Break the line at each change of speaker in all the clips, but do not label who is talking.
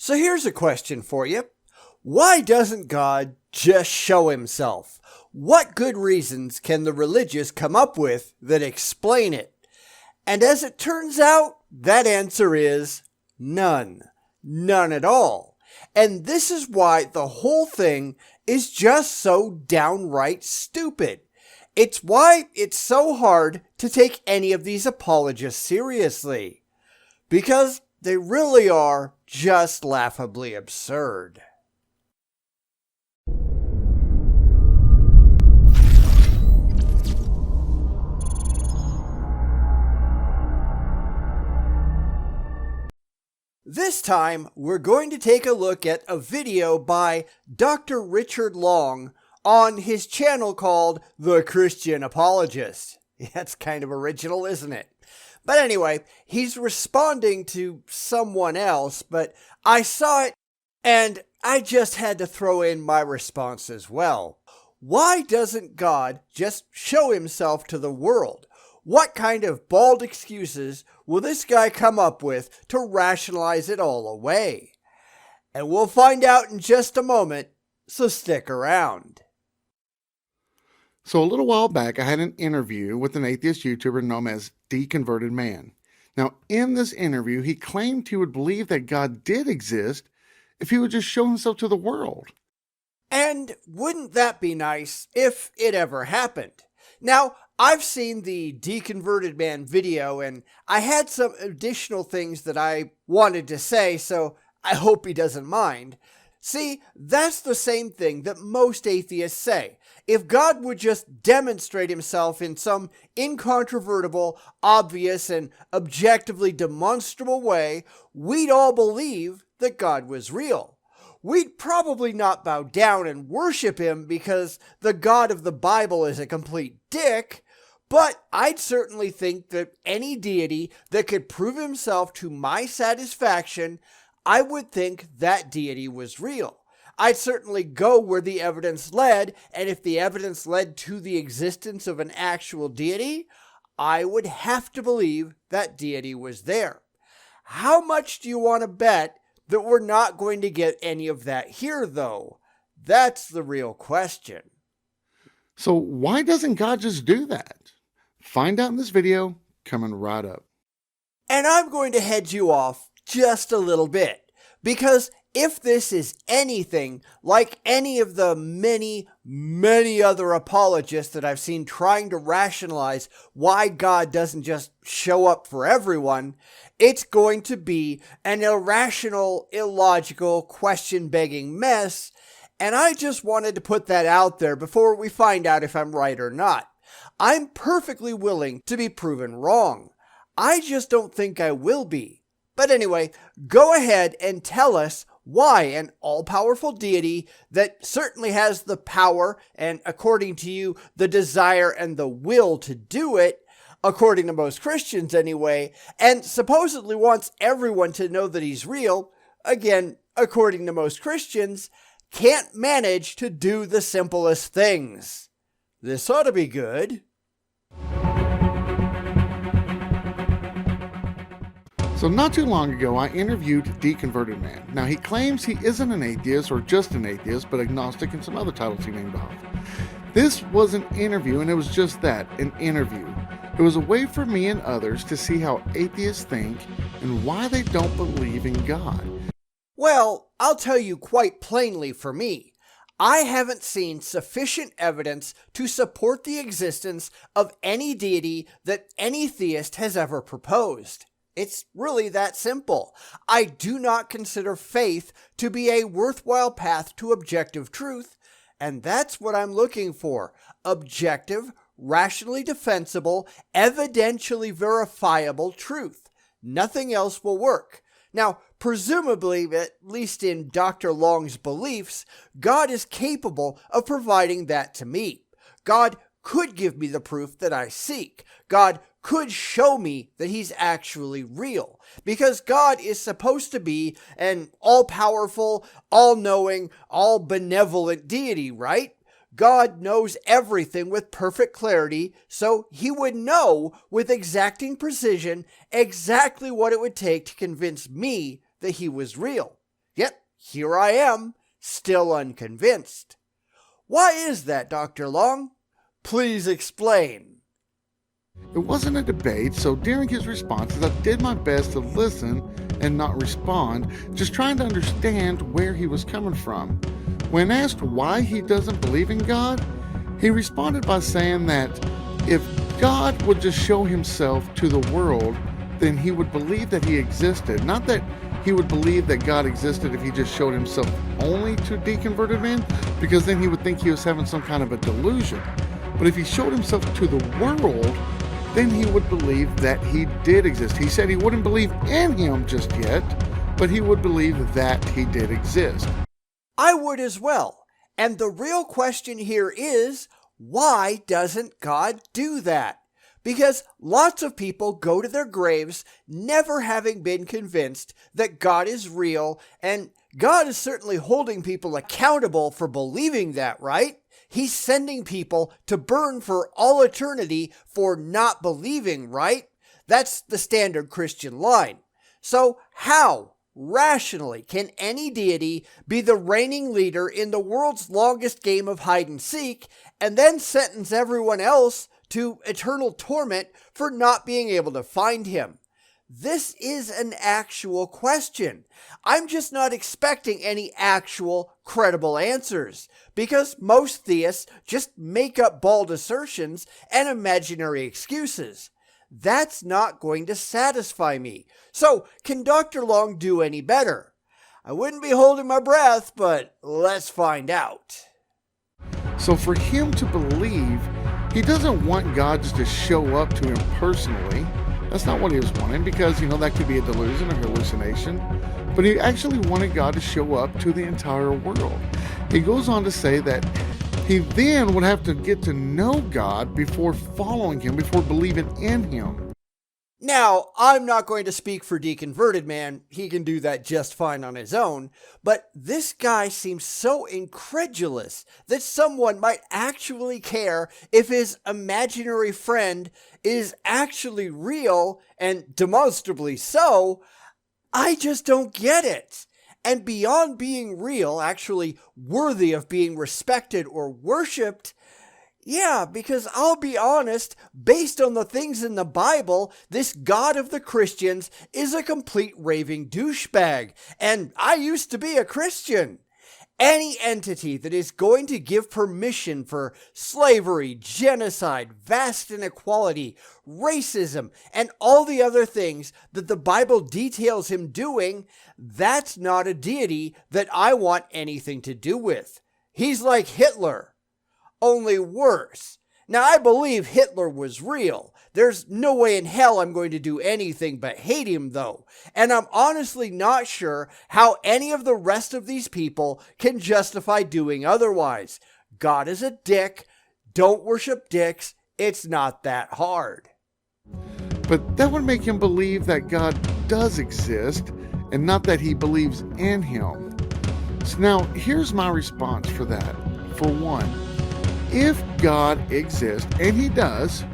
So here's a question for you. Why doesn't God just show himself? What good reasons can the religious come up with that explain it? And as it turns out, that answer is none. None at all. And this is why the whole thing is just so downright stupid. It's why it's so hard to take any of these apologists seriously. Because they really are just laughably absurd. This time, we're going to take a look at a video by Dr. Richard Long on his channel called The Christian Apologist. That's kind of original, isn't it? But anyway, he's responding to someone else, but I saw it and I just had to throw in my response as well. Why doesn't God just show himself to the world? What kind of bald excuses will this guy come up with to rationalize it all away? And we'll find out in just a moment, so stick around.
So a little while back, I had an interview with an atheist YouTuber known as Deconverted Man. Now, in this interview, he claimed he would believe that God did exist if he would just show himself to the world.
And wouldn't that be nice if it ever happened? Now, I've seen the Deconverted Man video, and I had some additional things that I wanted to say, so I hope he doesn't mind. See, that's the same thing that most atheists say. If God would just demonstrate himself in some incontrovertible, obvious, and objectively demonstrable way, we'd all believe that God was real. We'd probably not bow down and worship him because the God of the Bible is a complete dick, but I'd certainly think that any deity that could prove himself to my satisfaction, I would think that deity was real. I'd certainly go where the evidence led, and if the evidence led to the existence of an actual deity, I would have to believe that deity was there. How much do you want to bet that we're not going to get any of that here, though? That's the real question.
So why doesn't God just do that? Find out in this video, coming right up.
And I'm going to head you off just a little bit, because if this is anything like any of the many, many other apologists that I've seen trying to rationalize why God doesn't just show up for everyone, it's going to be an irrational, illogical, question-begging mess, and I just wanted to put that out there before we find out if I'm right or not. I'm perfectly willing to be proven wrong. I just don't think I will be. But anyway, go ahead and tell us why an all-powerful deity that certainly has the power and, according to you, the desire and the will to do it, according to most Christians anyway, and supposedly wants everyone to know that he's real, again, according to most Christians, can't manage to do the simplest things. This ought to be good.
So not too long ago, I interviewed Deconverted Man. Now, he claims he isn't an atheist or just an atheist, but agnostic and some other titles he named off. This was an interview, and it was just that, an interview. It was a way for me and others to see how atheists think and why they don't believe in God.
Well, I'll tell you quite plainly for me, I haven't seen sufficient evidence to support the existence of any deity that any theist has ever proposed. It's really that simple. I do not consider faith to be a worthwhile path to objective truth, and that's what I'm looking for. Objective, rationally defensible, evidentially verifiable truth. Nothing else will work. Now, presumably, at least in Dr. Long's beliefs, God is capable of providing that to me. God could give me the proof that I seek. God could show me that he's actually real, because God is supposed to be an all-powerful, all-knowing, all-benevolent deity, right? God knows everything with perfect clarity, so he would know with exacting precision exactly what it would take to convince me that he was real. here I am, still unconvinced. Why is that, Dr. Long? Please explain.
It wasn't a debate, so during his responses, I did my best to listen and not respond, just trying to understand where he was coming from. When asked why he doesn't believe in God, he responded by saying that if God would just show himself to the world, then he would believe that he existed. Not that he would believe that God existed if he just showed himself only to deconverted men, because then he would think he was having some kind of a delusion. But if he showed himself to the world, then he would believe that he did exist. He said he wouldn't believe in him just yet, but he would believe that he did exist.
I would as well. And the real question here is, why doesn't God do that? Because lots of people go to their graves never having been convinced that God is real, and God is certainly holding people accountable for believing that, right? He's sending people to burn for all eternity for not believing, right? That's the standard Christian line. So how, rationally, can any deity be the reigning leader in the world's longest game of hide and seek and then sentence everyone else to eternal torment for not being able to find him? This is an actual question. I'm just not expecting any actual credible answers, because most theists just make up bald assertions and imaginary excuses. That's not going to satisfy me. So, can Dr. Long do any better? I wouldn't be holding my breath, but let's find out.
So for him to believe, he doesn't want God just to show up to him personally. That's not what he was wanting, because, that could be a delusion or hallucination. But he actually wanted God to show up to the entire world. He goes on to say that he then would have to get to know God before following him, before believing in him.
Now, I'm not going to speak for Deconverted Man. He can do that just fine on his own. But this guy seems so incredulous that someone might actually care if his imaginary friend is actually real, and demonstrably so. I just don't get it. And beyond being real, actually worthy of being respected or worshipped, yeah, because I'll be honest, based on the things in the Bible, this God of the Christians is a complete raving douchebag, and I used to be a Christian. Any entity that is going to give permission for slavery, genocide, vast inequality, racism, and all the other things that the Bible details him doing, that's not a deity that I want anything to do with. He's like Hitler, only worse. Now, I believe Hitler was real. There's no way in hell I'm going to do anything but hate him, though. And I'm honestly not sure how any of the rest of these people can justify doing otherwise. God is a dick. Don't worship dicks. It's not that hard.
But that would make him believe that God does exist, and not that he believes in him. So now, here's my response for that. For one, if God exists, and he does.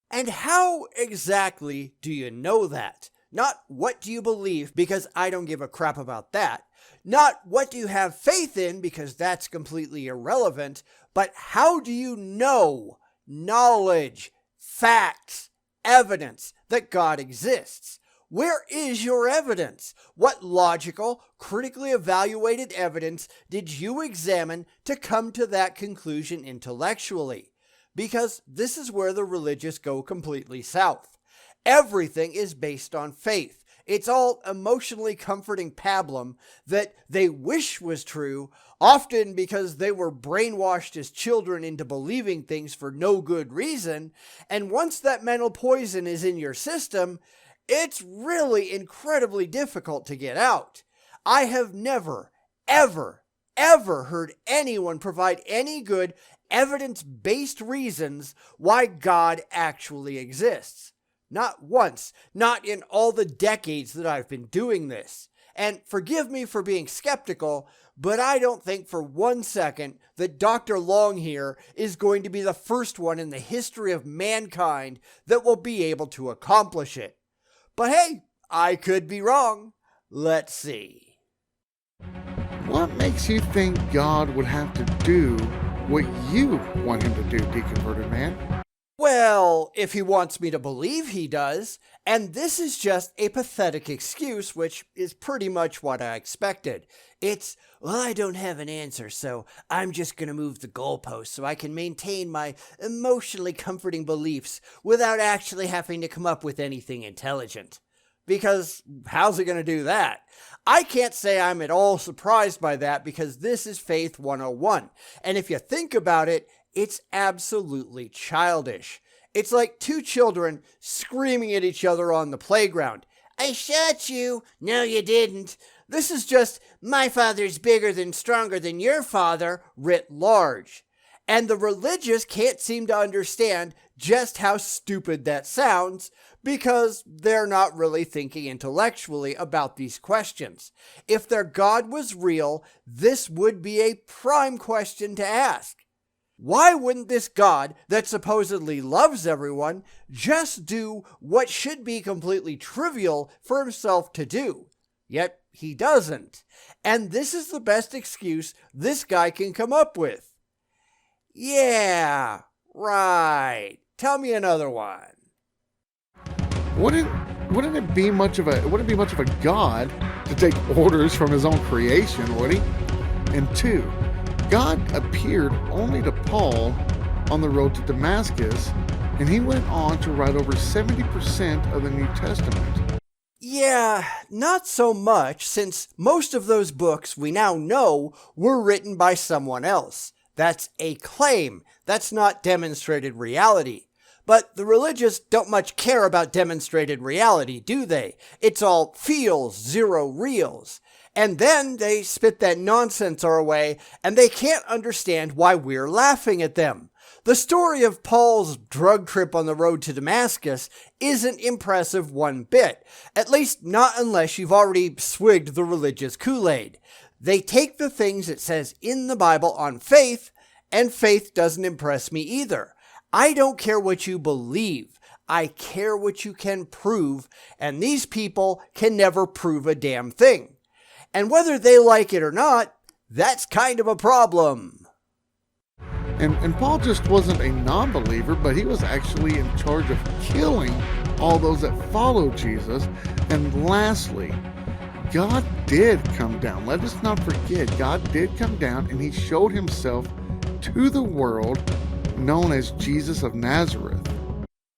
And how exactly do you know that? Not what do you believe, because I don't give a crap about that. Not what do you have faith in, because that's completely irrelevant. But how do you know knowledge, facts, evidence that God exists? Where is your evidence? What logical, critically evaluated evidence did you examine to come to that conclusion intellectually? Because this is where the religious go completely south. Everything is based on faith. It's all emotionally comforting pablum that they wish was true, often because they were brainwashed as children into believing things for no good reason, and once that mental poison is in your system, it's really incredibly difficult to get out. I have never, ever heard anyone provide any good evidence-based reasons why God actually exists. Not once, not in all the decades that I've been doing this. And forgive me for being skeptical, but I don't think for 1 second that Dr. Long here is going to be the first one in the history of mankind that will be able to accomplish it. But hey, I could be wrong. Let's see.
What makes you think God would have to do what you want him to do, Deconverted Man?
Well, if he wants me to believe he does, and this is just a pathetic excuse, which is pretty much what I expected. It's, well, I don't have an answer, so I'm just going to move the goalposts so I can maintain my emotionally comforting beliefs without actually having to come up with anything intelligent. Because how's it going to do that? I can't say I'm at all surprised by that because this is Faith 101. And if you think about it, it's absolutely childish. It's like two children screaming at each other on the playground. I shot you. No, you didn't. This is just, my father's bigger than stronger than your father, writ large. And the religious can't seem to understand just how stupid that sounds because they're not really thinking intellectually about these questions. If their God was real, this would be a prime question to ask. Why wouldn't this God that supposedly loves everyone just do what should be completely trivial for himself to do? Yet he doesn't. And this is the best excuse this guy can come up with. Yeah, right. Tell me another one.
Wouldn't it be much of a God to take orders from his own creation, would he? And two, God appeared only to Paul on the road to Damascus, and he went on to write over 70% of the New Testament.
Yeah, not so much, since most of those books we now know were written by someone else. That's a claim. That's not demonstrated reality. But the religious don't much care about demonstrated reality, do they? It's all feels, zero reals. And then they spit that nonsense our way, and they can't understand why we're laughing at them. The story of Paul's drug trip on the road to Damascus isn't impressive one bit, at least not unless you've already swigged the religious Kool-Aid. They take the things it says in the Bible on faith, and faith doesn't impress me either. I don't care what you believe. I care what you can prove, and these people can never prove a damn thing. And whether they like it or not, that's kind of a problem.
And Paul just wasn't a non-believer, but he was actually in charge of killing all those that followed Jesus. And lastly, God did come down. Let us not forget, God did come down and he showed himself to the world, known as Jesus of Nazareth.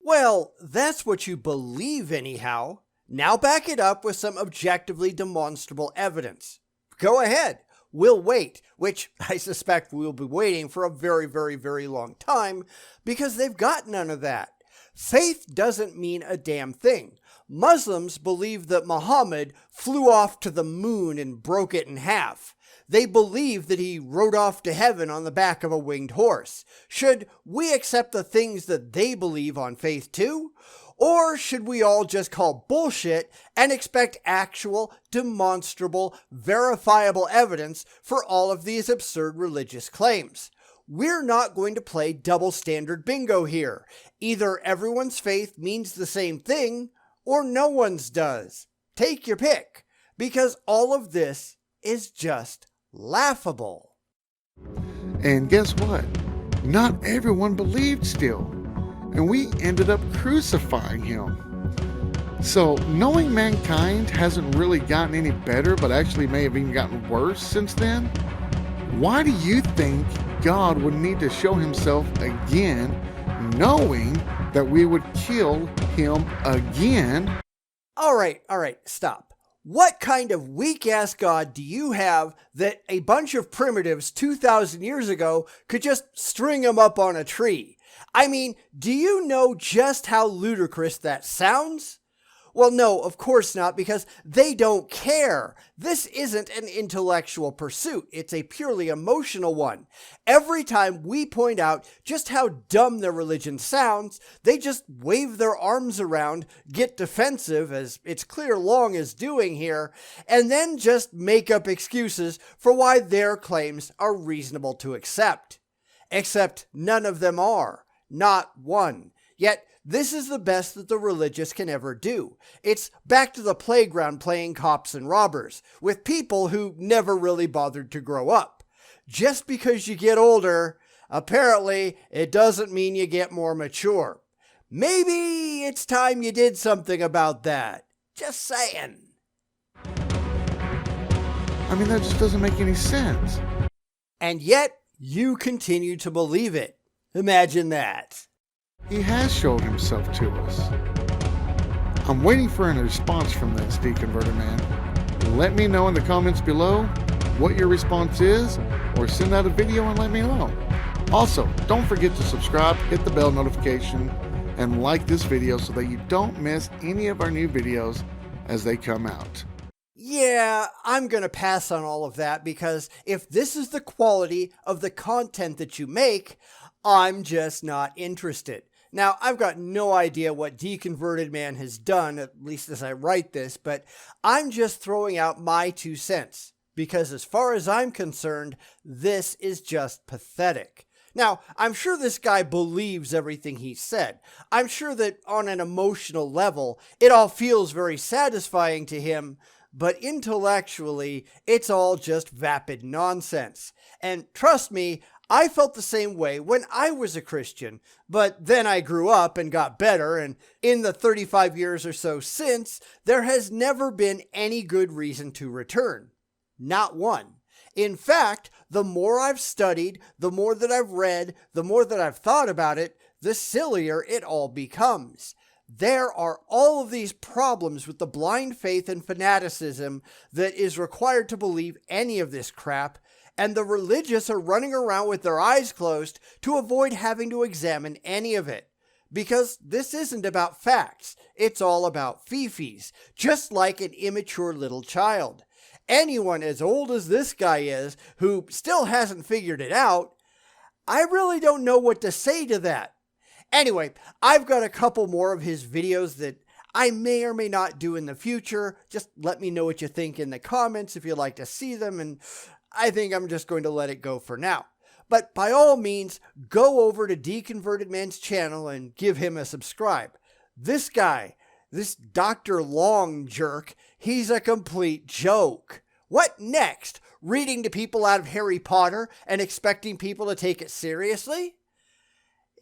Well, that's what you believe anyhow. Now back it up with some objectively demonstrable evidence. Go ahead. We'll wait, which I suspect we'll be waiting for a very, very, very long time because they've got none of that. Faith doesn't mean a damn thing. Muslims believe that Muhammad flew off to the moon and broke it in half. They believe that he rode off to heaven on the back of a winged horse. Should we accept the things that they believe on faith too? Or should we all just call bullshit and expect actual, demonstrable, verifiable evidence for all of these absurd religious claims? We're not going to play double standard bingo here. Either everyone's faith means the same thing, or no one's does. Take your pick, because all of this is just laughable.
And guess what? Not everyone believed still. And we ended up crucifying him. So knowing mankind hasn't really gotten any better, but actually may have even gotten worse since then, why do you think God would need to show himself again, knowing that we would kill him again?
All right, stop. What kind of weak-ass God do you have that a bunch of primitives 2,000 years ago could just string him up on a tree? I mean, do you know just how ludicrous that sounds? Well, no, of course not, because they don't care. This isn't an intellectual pursuit. It's a purely emotional one. Every time we point out just how dumb their religion sounds, they just wave their arms around, get defensive, as it's clear Long is doing here, and then just make up excuses for why their claims are reasonable to accept. Except none of them are. Not one. Yet, this is the best that the religious can ever do. It's back to the playground playing cops and robbers, with people who never really bothered to grow up. Just because you get older, apparently, it doesn't mean you get more mature. Maybe it's time you did something about that. Just saying.
I mean, that just doesn't make any sense.
And yet, you continue to believe it. Imagine that.
He has showed himself to us. I'm waiting for a response from this, Deconverted Man. Let me know in the comments below what your response is, or send out a video and let me know. Also, don't forget to subscribe, hit the bell notification, and like this video so that you don't miss any of our new videos as they come out.
Yeah, I'm going to pass on all of that because if this is the quality of the content that you make, I'm just not interested. Now, I've got no idea what Deconverted Man has done, at least as I write this, but I'm just throwing out my 2 cents because as far as I'm concerned, this is just pathetic. Now, I'm sure this guy believes everything he said. I'm sure that on an emotional level, it all feels very satisfying to him, but intellectually, it's all just vapid nonsense. And trust me, I felt the same way when I was a Christian, but then I grew up and got better, and in the 35 years or so since, there has never been any good reason to return. Not one. In fact, the more I've studied, the more that I've read, the more that I've thought about it, the sillier it all becomes. There are all of these problems with the blind faith and fanaticism that is required to believe any of this crap, and the religious are running around with their eyes closed to avoid having to examine any of it. Because this isn't about facts, it's all about fifis, just like an immature little child. Anyone as old as this guy is, who still hasn't figured it out, I really don't know what to say to that. Anyway, I've got a couple more of his videos that I may or may not do in the future. Just let me know what you think in the comments if you'd like to see them, and I think I'm just going to let it go for now. But by all means, go over to Deconverted Man's channel and give him a subscribe. This guy, this Dr. Long jerk, he's a complete joke. What next? Reading to people out of Harry Potter and expecting people to take it seriously?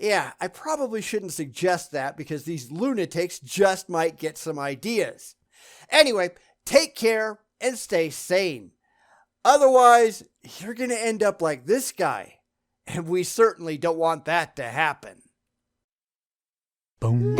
Yeah, I probably shouldn't suggest that because these lunatics just might get some ideas. Anyway, take care and stay sane. Otherwise, you're going to end up like this guy, and we certainly don't want that to happen.
Bum